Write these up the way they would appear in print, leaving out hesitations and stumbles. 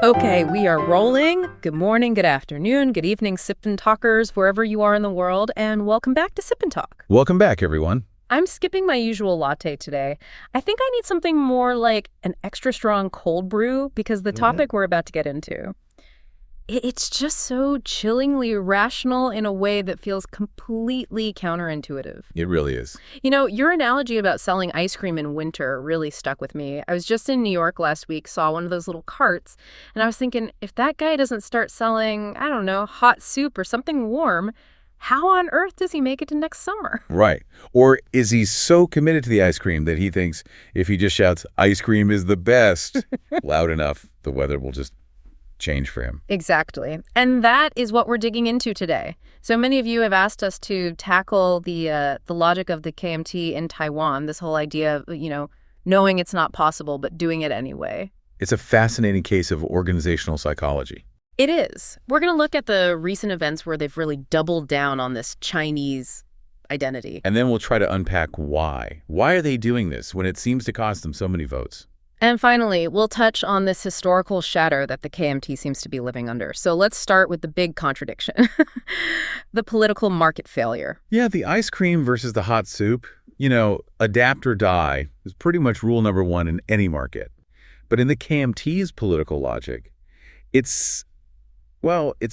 Okay, we are rolling. Good morning, good afternoon, good evening, Sip&Talkers, wherever you are in the world, and welcome back to Sip&Talk. Welcome back, everyone. I'm skipping my usual latte today. I think I need something more like an extra strong cold brew because the topic we're about to get into, it's just so chillingly rational in a way that feels completely counterintuitive. It really is. You know, your analogy about selling ice cream in winter really stuck with me. I was just in New York last week, saw one of those little carts, and I was thinking, if that guy doesn't start selling, I don't know, hot soup or something warm, how on earth does he make it to next summer? Right. Or is he so committed to the ice cream that he thinks if he just shouts, "Ice cream is the best," loud enough, the weather will just change for him? Exactly. And that is what we're digging into today. So many of you have asked us to tackle the logic of the KMT in Taiwan, this whole idea of, knowing it's not possible, but doing it anyway. It's a fascinating case of organizational psychology. It is. We're going to look at the recent events where they've really doubled down on this Chinese identity. And then we'll try to unpack why. Why are they doing this when it seems to cost them so many votes? And finally, we'll touch on this historical shadow that the KMT seems to be living under. So let's start with the big contradiction, the political market failure. Yeah, the ice cream versus the hot soup, adapt or die is pretty much rule number one in any market. But in the KMT's political logic, it's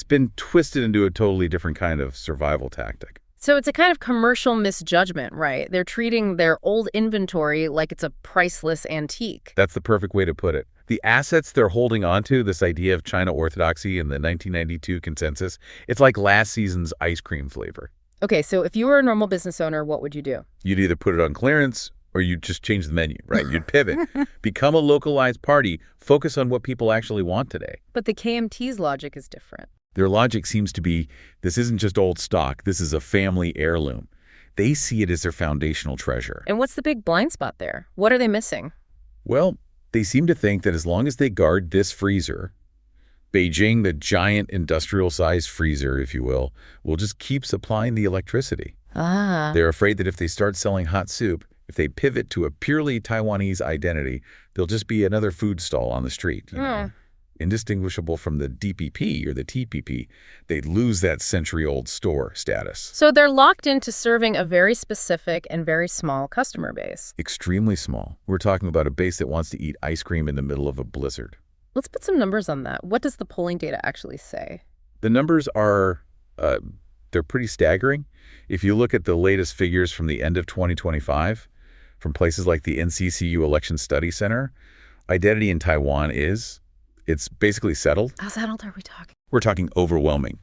been twisted into a totally different kind of survival tactic. So it's a kind of commercial misjudgment, right? They're treating their old inventory like it's a priceless antique. That's the perfect way to put it. The assets they're holding onto, this idea of China orthodoxy and the 1992 consensus, it's like last season's ice cream flavor. Okay, so if you were a normal business owner, what would you do? You'd either put it on clearance or you'd just change the menu, right? You'd pivot, become a localized party, focus on what people actually want today. But the KMT's logic is different. Their logic seems to be, this isn't just old stock, this is a family heirloom. They see it as their foundational treasure. And what's the big blind spot there? What are they missing? Well, they seem to think that as long as they guard this freezer, Beijing, the giant industrial-sized freezer, if you will just keep supplying the electricity. They're afraid that if they start selling hot soup, if they pivot to a purely Taiwanese identity, they'll just be another food stall on the street. Indistinguishable from the DPP or the TPP, they'd lose that century-old store status. So they're locked into serving a very specific and very small customer base. Extremely small. We're talking about a base that wants to eat ice cream in the middle of a blizzard. Let's put some numbers on that. What does the polling data actually say? The numbers are, they're pretty staggering. If you look at the latest figures from the end of 2025, from places like the NCCU Election Study Center, identity in Taiwan it's basically settled. How settled are we talking? We're talking overwhelming.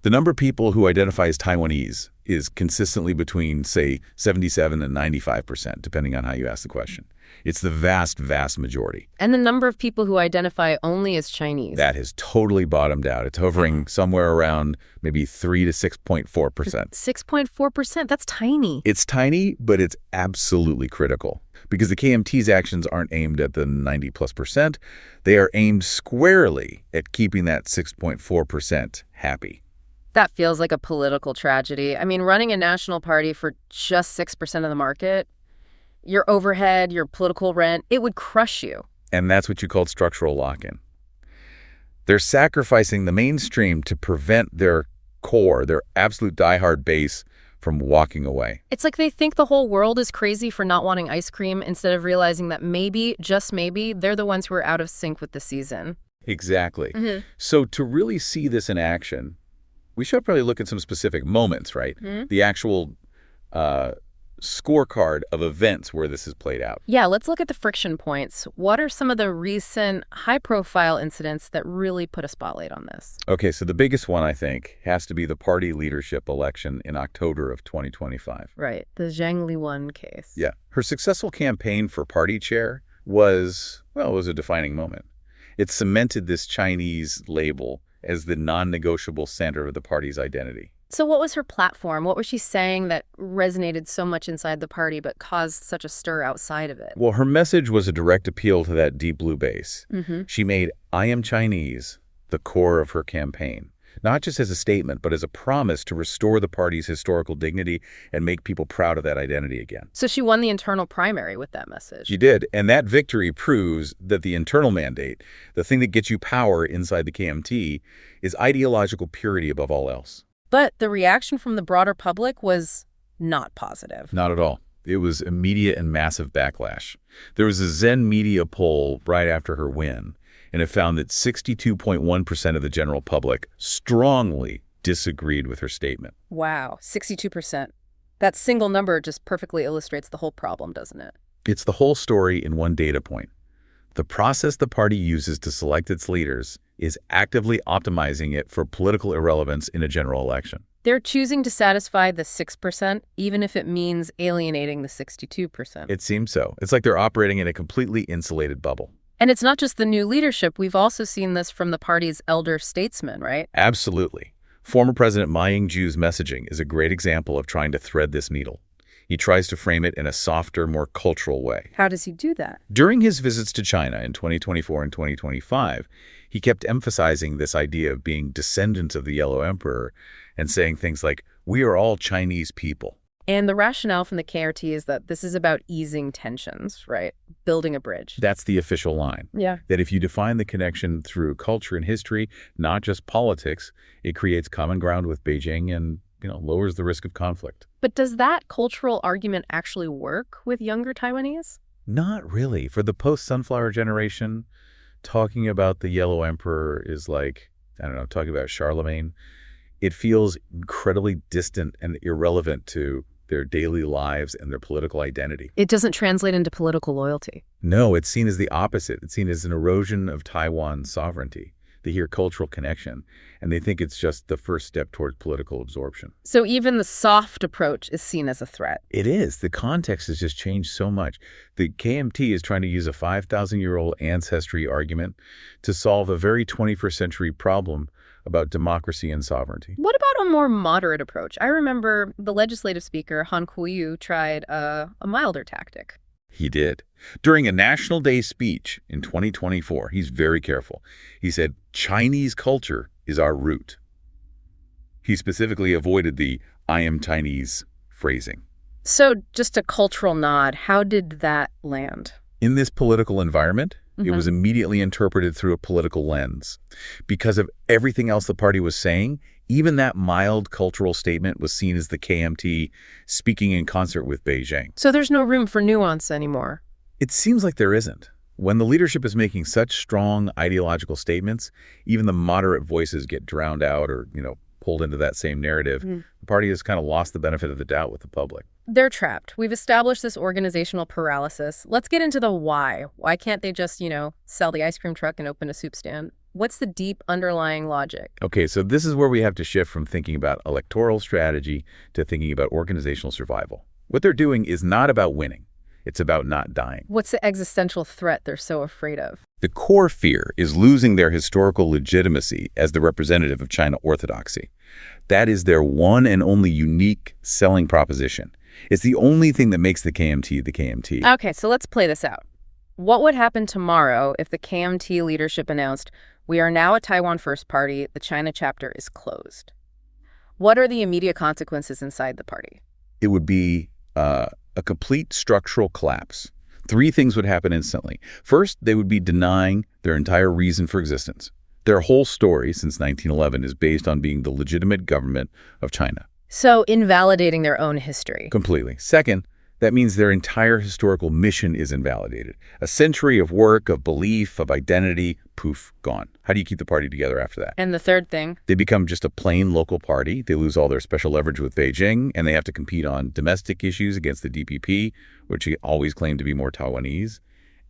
The number of people who identify as Taiwanese is consistently between, say, 77 and 95%, depending on how you ask the question. It's the vast, vast majority. And the number of people who identify only as Chinese? That has totally bottomed out. It's hovering somewhere around maybe 3 to 6.4%. 6.4%? That's tiny. It's tiny, but it's absolutely critical. Because the KMT's actions aren't aimed at the 90+%. They are aimed squarely at keeping that 6.4% happy. That feels like a political tragedy. I mean, running a national party for just 6% of the market, your overhead, your political rent, it would crush you. And that's what you called structural lock-in. They're sacrificing the mainstream to prevent their core, their absolute diehard base, from walking away. It's like they think the whole world is crazy for not wanting ice cream instead of realizing that maybe, just maybe, they're the ones who are out of sync with the season. Exactly. So to really see this in action, we should probably look at some specific moments, right? The actual scorecard of events where this has played out. Yeah, let's look at the friction points. What are some of the recent high-profile incidents that really put a spotlight on this? Okay, so the biggest one, I think, has to be the party leadership election in October of 2025. Right, the Zhang Liwen case. Yeah. Her successful campaign for party chair was a defining moment. It cemented this Chinese label as the non-negotiable center of the party's identity. So what was her platform? What was she saying that resonated so much inside the party but caused such a stir outside of it? Well, her message was a direct appeal to that deep blue base. She made "I am Chinese" the core of her campaign. not just as a statement, but as a promise to restore the party's historical dignity and make people proud of that identity again. So she won the internal primary with that message. She did, and that victory proves that the internal mandate, the thing that gets you power inside the KMT, is ideological purity above all else. But the reaction from the broader public was not positive. Not at all. It was immediate and massive backlash. There was a Zen media poll right after her win, and it found that 62.1% of the general public strongly disagreed with her statement. Wow, 62%. That single number just perfectly illustrates the whole problem, doesn't it? It's the whole story in one data point. The process the party uses to select its leaders is actively optimizing it for political irrelevance in a general election. They're choosing to satisfy the 6%, even if it means alienating the 62%. It seems so. It's like they're operating in a completely insulated bubble. And it's not just the new leadership. We've also seen this from the party's elder statesmen, right? Absolutely. Former President Ma Ying-jeou's messaging is a great example of trying to thread this needle. He tries to frame it in a softer, more cultural way. How does he do that? During his visits to China in 2024 and 2025, he kept emphasizing this idea of being descendants of the Yellow Emperor and saying things like, "We are all Chinese people." And the rationale from the KRT is that this is about easing tensions, right? Building a bridge. That's the official line. Yeah. That if you define the connection through culture and history, not just politics, it creates common ground with Beijing and, lowers the risk of conflict. But does that cultural argument actually work with younger Taiwanese? Not really. For the post-Sunflower generation, talking about the Yellow Emperor is like, talking about Charlemagne. It feels incredibly distant and irrelevant to their daily lives and their political identity. It doesn't translate into political loyalty. No, it's seen as the opposite. It's seen as an erosion of Taiwan's sovereignty. They hear cultural connection, and they think it's just the first step towards political absorption. So even the soft approach is seen as a threat. It is. The context has just changed so much. The KMT is trying to use a 5,000-year-old ancestry argument to solve a very 21st century problem about democracy and sovereignty. What about a more moderate approach? I remember the legislative speaker, Han Kuo-yu, tried a milder tactic. He did. During a National Day speech in 2024, he's very careful. He said, "Chinese culture is our root." He specifically avoided the "I am Chinese" phrasing. So just a cultural nod. How did that land? In this political environment, it was immediately interpreted through a political lens. Because of everything else the party was saying, even that mild cultural statement was seen as the KMT speaking in concert with Beijing. So there's no room for nuance anymore. It seems like there isn't. When the leadership is making such strong ideological statements, even the moderate voices get drowned out or, pulled into that same narrative. The party has kind of lost the benefit of the doubt with the public. They're trapped. We've established this organizational paralysis. Let's get into the why. Why can't they just, sell the ice cream truck and open a soup stand? What's the deep underlying logic? Okay, so this is where we have to shift from thinking about electoral strategy to thinking about organizational survival. What they're doing is not about winning. It's about not dying. What's the existential threat they're so afraid of? The core fear is losing their historical legitimacy as the representative of China orthodoxy. That is their one and only unique selling proposition. It's the only thing that makes the KMT the KMT. Okay, so let's play this out. What would happen tomorrow if the KMT leadership announced, "We are now a Taiwan First Party, the China chapter is closed"? What are the immediate consequences inside the party? It would be a complete structural collapse. Three things would happen instantly. First, they would be denying their entire reason for existence. Their whole story since 1911 is based on being the legitimate government of China. So invalidating their own history. Completely. Second, that means their entire historical mission is invalidated. A century of work, of belief, of identity, poof, gone. How do you keep the party together after that? And the third thing? They become just a plain local party. They lose all their special leverage with Beijing, and they have to compete on domestic issues against the DPP, which always claim to be more Taiwanese,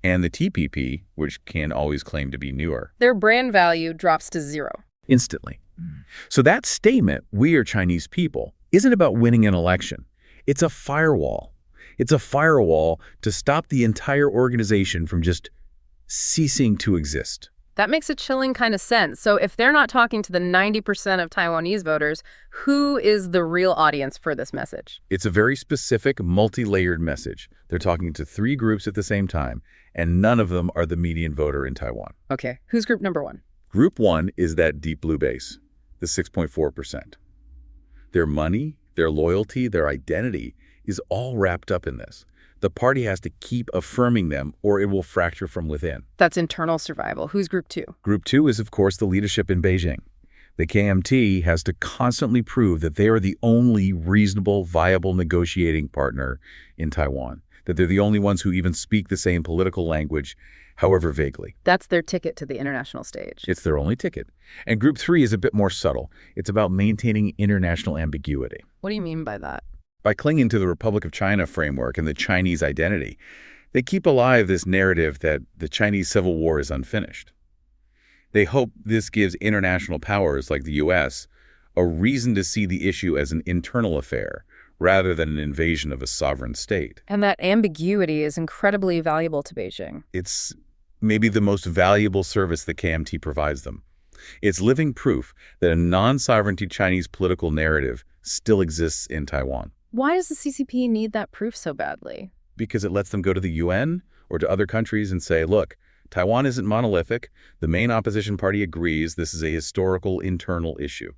and the TPP, which can always claim to be newer. Their brand value drops to zero. Instantly. So that statement, "We are Chinese people," isn't about winning an election. It's a firewall. It's a firewall to stop the entire organization from just ceasing to exist. That makes a chilling kind of sense. So if they're not talking to the 90% of Taiwanese voters, who is the real audience for this message? It's a very specific, multi-layered message. They're talking to three groups at the same time, and none of them are the median voter in Taiwan. Okay, who's group number one? Group one is that deep blue base. the 6.4%. Their money, their loyalty, their identity is all wrapped up in this. The party has to keep affirming them or it will fracture from within. That's internal survival. Who's Group 2? Group 2 is, of course, the leadership in Beijing. The KMT has to constantly prove that they are the only reasonable, viable negotiating partner in Taiwan, that they're the only ones who even speak the same political language, however vaguely. That's their ticket to the international stage. It's their only ticket. And Group 3 is a bit more subtle. It's about maintaining international ambiguity. What do you mean by that? By clinging to the Republic of China framework and the Chinese identity, they keep alive this narrative that the Chinese Civil War is unfinished. They hope this gives international powers like the U.S. a reason to see the issue as an internal affair rather than an invasion of a sovereign state. And that ambiguity is incredibly valuable to Beijing. It's maybe the most valuable service the KMT provides them. It's living proof that a non-sovereignty Chinese political narrative still exists in Taiwan. Why does the CCP need that proof so badly? Because it lets them go to the UN or to other countries and say, look, Taiwan isn't monolithic. The main opposition party agrees this is a historical internal issue.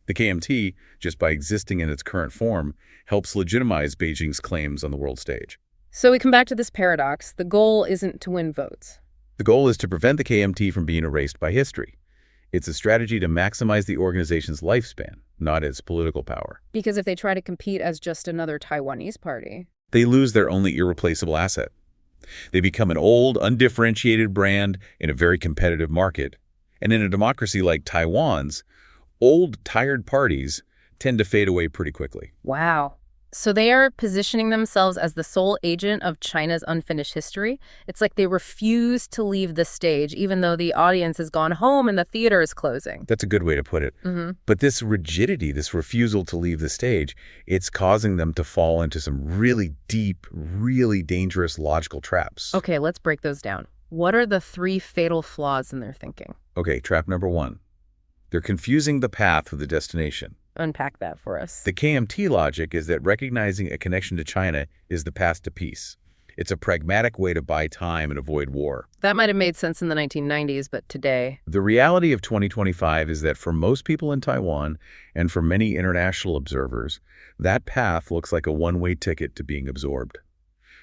The KMT, just by existing in its current form, helps legitimize Beijing's claims on the world stage. So we come back to this paradox. The goal isn't to win votes. The goal is to prevent the KMT from being erased by history. It's a strategy to maximize the organization's lifespan, not its political power. Because if they try to compete as just another Taiwanese party, they lose their only irreplaceable asset. They become an old, undifferentiated brand in a very competitive market. And in a democracy like Taiwan's, old, tired parties tend to fade away pretty quickly. Wow. So they are positioning themselves as the sole agent of China's unfinished history. It's like they refuse to leave the stage, even though the audience has gone home and the theater is closing. That's a good way to put it. But this rigidity, this refusal to leave the stage, it's causing them to fall into some really deep, really dangerous logical traps. Okay, let's break those down. What are the 3 fatal flaws in their thinking? Okay, trap number 1. They're confusing the path with the destination. Unpack that for us. The KMT logic is that recognizing a connection to China is the path to peace. It's a pragmatic way to buy time and avoid war. That might have made sense in the 1990s, but today... The reality of 2025 is that for most people in Taiwan and for many international observers, that path looks like a one-way ticket to being absorbed.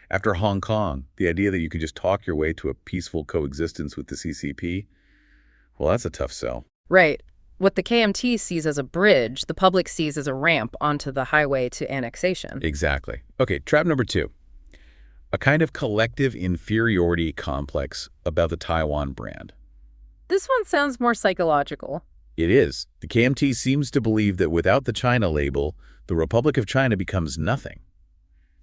After Hong Kong, the idea that you can just talk your way to a peaceful coexistence with the CCP, well, that's a tough sell. Right. What the KMT sees as a bridge, the public sees as a ramp onto the highway to annexation. Exactly. Okay, trap number 2. A kind of collective inferiority complex about the Taiwan brand. This one sounds more psychological. It is. The KMT seems to believe that without the China label, the Republic of China becomes nothing.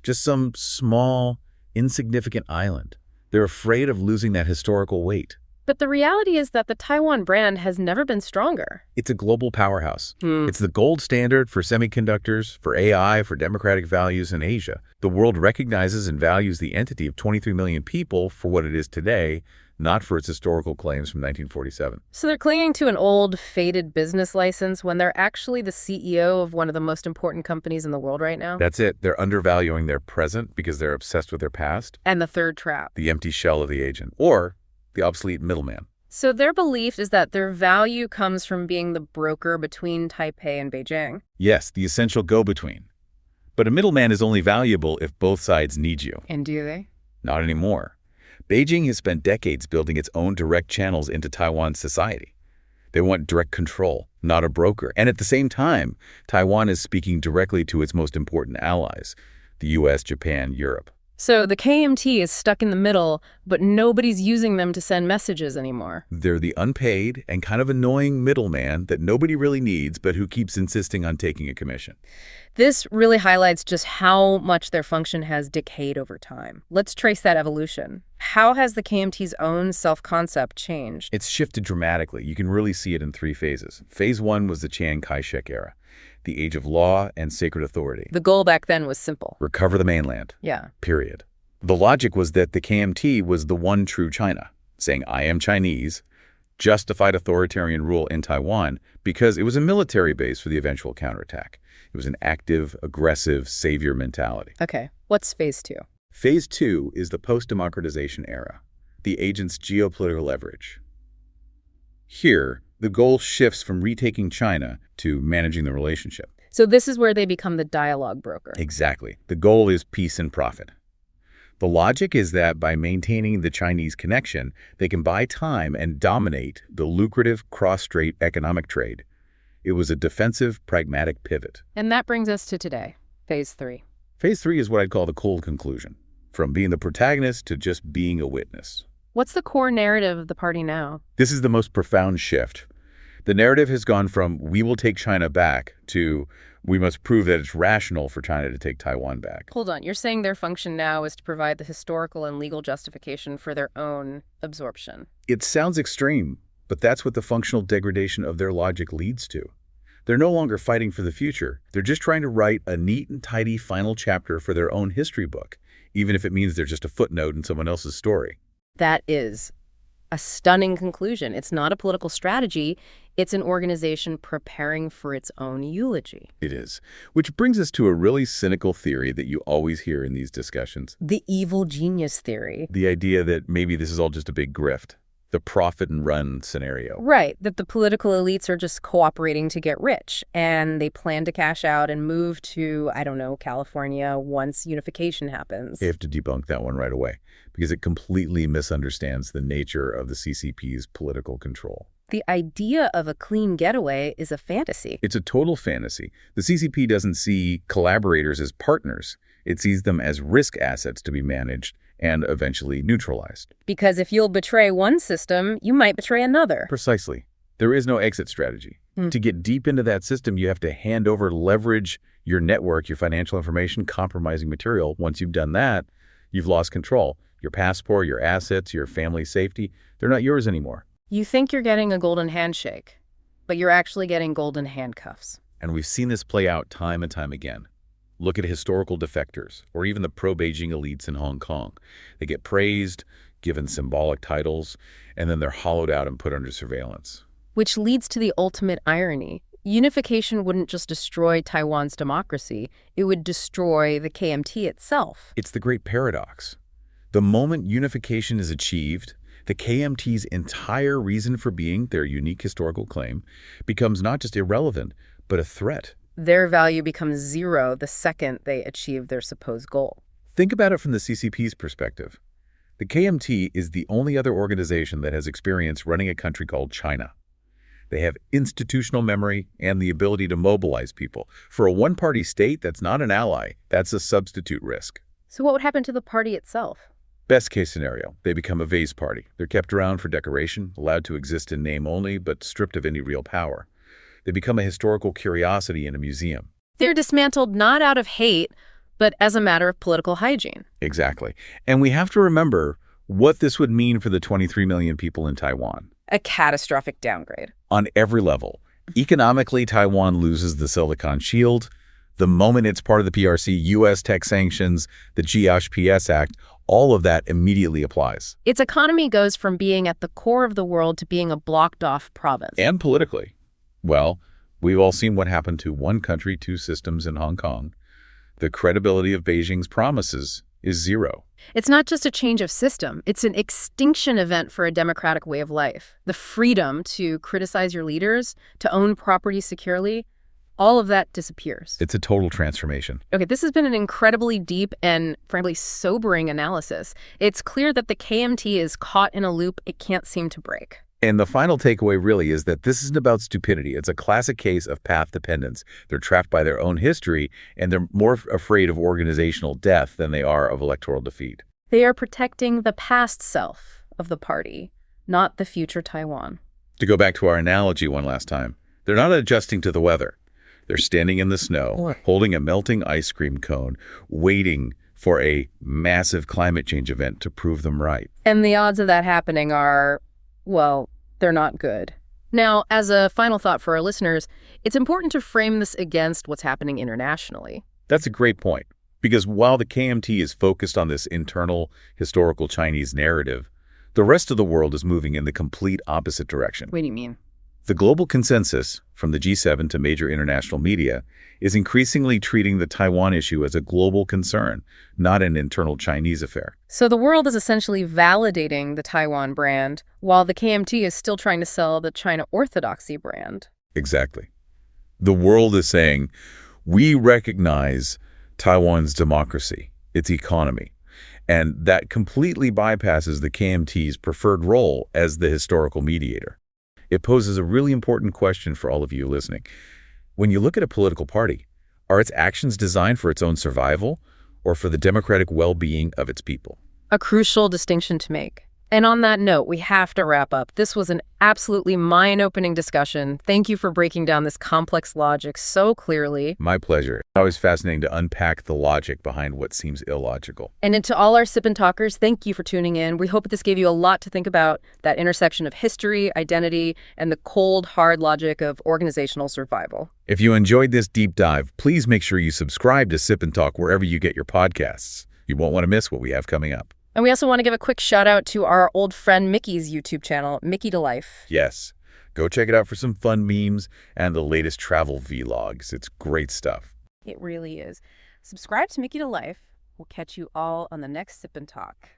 Just some small, insignificant island. They're afraid of losing that historical weight. But the reality is that the Taiwan brand has never been stronger. It's a global powerhouse. It's the gold standard for semiconductors, for AI, for democratic values in Asia. The world recognizes and values the entity of 23 million people for what it is today, not for its historical claims from 1947. So they're clinging to an old, faded business license when they're actually the CEO of one of the most important companies in the world right now? That's it. They're undervaluing their present because they're obsessed with their past. And the third trap. The empty shell of the agent. Or the obsolete middleman. So their belief is that their value comes from being the broker between Taipei and Beijing. Yes, the essential go-between. But a middleman is only valuable if both sides need you. And do they? Not anymore. Beijing has spent decades building its own direct channels into Taiwan's society. They want direct control, not a broker. And at the same time, Taiwan is speaking directly to its most important allies, the US, Japan, Europe. So the KMT is stuck in the middle, but nobody's using them to send messages anymore. They're the unpaid and kind of annoying middleman that nobody really needs, but who keeps insisting on taking a commission. This really highlights just how much their function has decayed over time. Let's trace that evolution. How has the KMT's own self-concept changed? It's shifted dramatically. You can really see it in 3 phases. Phase 1 was the Chiang Kai-shek era, the age of law and sacred authority. The goal back then was simple. Recover the mainland. Yeah. Period. The logic was that the KMT was the one true China, saying, I am Chinese, justified authoritarian rule in Taiwan because it was a military base for the eventual counterattack. It was an active, aggressive, savior mentality. Okay. What's phase 2? Phase 2 is the post-democratization era, the agent's geopolitical leverage. Here, The goal shifts from retaking China to managing the relationship. So this is where they become the dialogue broker. Exactly. The goal is peace and profit. The logic is that by maintaining the Chinese connection, they can buy time and dominate the lucrative cross-strait economic trade. It was a defensive, pragmatic pivot. And that brings us to today, Phase 3. Phase 3 is what I'd call the cold conclusion, from being the protagonist to just being a witness. What's the core narrative of the party now? This is the most profound shift. The narrative has gone from "we will take China back" to "we must prove that it's rational for China to take Taiwan back." Hold on, you're saying their function now is to provide the historical and legal justification for their own absorption. It sounds extreme, but that's what the functional degradation of their logic leads to. They're no longer fighting for the future. They're just trying to write a neat and tidy final chapter for their own history book, even if it means they're just a footnote in someone else's story. That is a stunning conclusion. It's not a political strategy. It's an organization preparing for its own eulogy. It is. Which brings us to a really cynical theory that you always hear in these discussions. The evil genius theory. The idea that maybe this is all just a big grift. The profit and run scenario. Right, that the political elites are just cooperating to get rich, and they plan to cash out and move to, I don't know, California once unification happens. You have to debunk that one right away, because it completely misunderstands the nature of the CCP's political control. The idea of a clean getaway is a fantasy. It's a total fantasy. The CCP doesn't see collaborators as partners. It sees them as risk assets to be managed and eventually neutralized. Because if you'll betray one system, you might betray another. Precisely. There is no exit strategy. To get deep into that system, you have to hand over, leverage your network, your financial information, compromising material. Once you've done that, you've lost control. Your passport, your assets, your family safety, they're not yours anymore. You think you're getting a golden handshake, but you're actually getting golden handcuffs. And we've seen this play out time and time again. Look at historical defectors, or even the pro-Beijing elites in Hong Kong. They get praised, given symbolic titles, and then they're hollowed out and put under surveillance. Which leads to the ultimate irony. Unification wouldn't just destroy Taiwan's democracy, it would destroy the KMT itself. It's the great paradox. The moment unification is achieved, the KMT's entire reason for being, their unique historical claim, becomes not just irrelevant, but a threat. Their value becomes zero the second they achieve their supposed goal. Think about it from the CCP's perspective. The KMT is the only other organization that has experience running a country called China. They have institutional memory and the ability to mobilize people. For a one-party state, that's not an ally. That's a substitute risk. So what would happen to the party itself? Best case scenario, they become a vase party. They're kept around for decoration, allowed to exist in name only, but stripped of any real power. They become a historical curiosity in a museum. They're dismantled not out of hate, but as a matter of political hygiene. Exactly. And we have to remember what this would mean for the 23 million people in Taiwan. A catastrophic downgrade. On every level. Economically, Taiwan loses the Silicon Shield. The moment it's part of the PRC, U.S. tech sanctions, the GHPS Act, all of that immediately applies. Its economy goes from being at the core of the world to being a blocked-off province. And politically. Well, we've all seen what happened to one country, two systems in Hong Kong. The credibility of Beijing's promises is zero. It's not just a change of system. It's an extinction event for a democratic way of life. The freedom to criticize your leaders, to own property securely, all of that disappears. It's a total transformation. Okay, this has been an incredibly deep and, frankly, sobering analysis. It's clear that the KMT is caught in a loop it can't seem to break. And the final takeaway really is that this isn't about stupidity. It's a classic case of path dependence. They're trapped by their own history, and they're more afraid of organizational death than they are of electoral defeat. They are protecting the past self of the party, not the future Taiwan. To go back to our analogy one last time, they're not adjusting to the weather. They're standing in the snow, holding a melting ice cream cone, waiting for a massive climate change event to prove them right. And the odds of that happening are, well, they're not good. Now, as a final thought for our listeners, it's important to frame this against what's happening internationally. That's a great point, because while the KMT is focused on this internal historical Chinese narrative, the rest of the world is moving in the complete opposite direction. What do you mean? The global consensus, from the G7 to major international media, is increasingly treating the Taiwan issue as a global concern, not an internal Chinese affair. So the world is essentially validating the Taiwan brand, while the KMT is still trying to sell the China orthodoxy brand. Exactly. The world is saying, we recognize Taiwan's democracy, its economy, and that completely bypasses the KMT's preferred role as the historical mediator. It poses a really important question for all of you listening. When you look at a political party, are its actions designed for its own survival or for the democratic well-being of its people? A crucial distinction to make. And on that note, we have to wrap up. This was an absolutely mind-opening discussion. Thank you for breaking down this complex logic so clearly. My pleasure. It's always fascinating to unpack the logic behind what seems illogical. And to all our Sip and Talkers, thank you for tuning in. We hope this gave you a lot to think about, that intersection of history, identity, and the cold, hard logic of organizational survival. If you enjoyed this deep dive, please make sure you subscribe to Sip and Talk wherever you get your podcasts. You won't want to miss what we have coming up. And we also want to give a quick shout out to our old friend Mickey's YouTube channel, Mickey to Life. Yes. Go check it out for some fun memes and the latest travel vlogs. It's great stuff. It really is. Subscribe to Mickey to Life. We'll catch you all on the next Sip and Talk.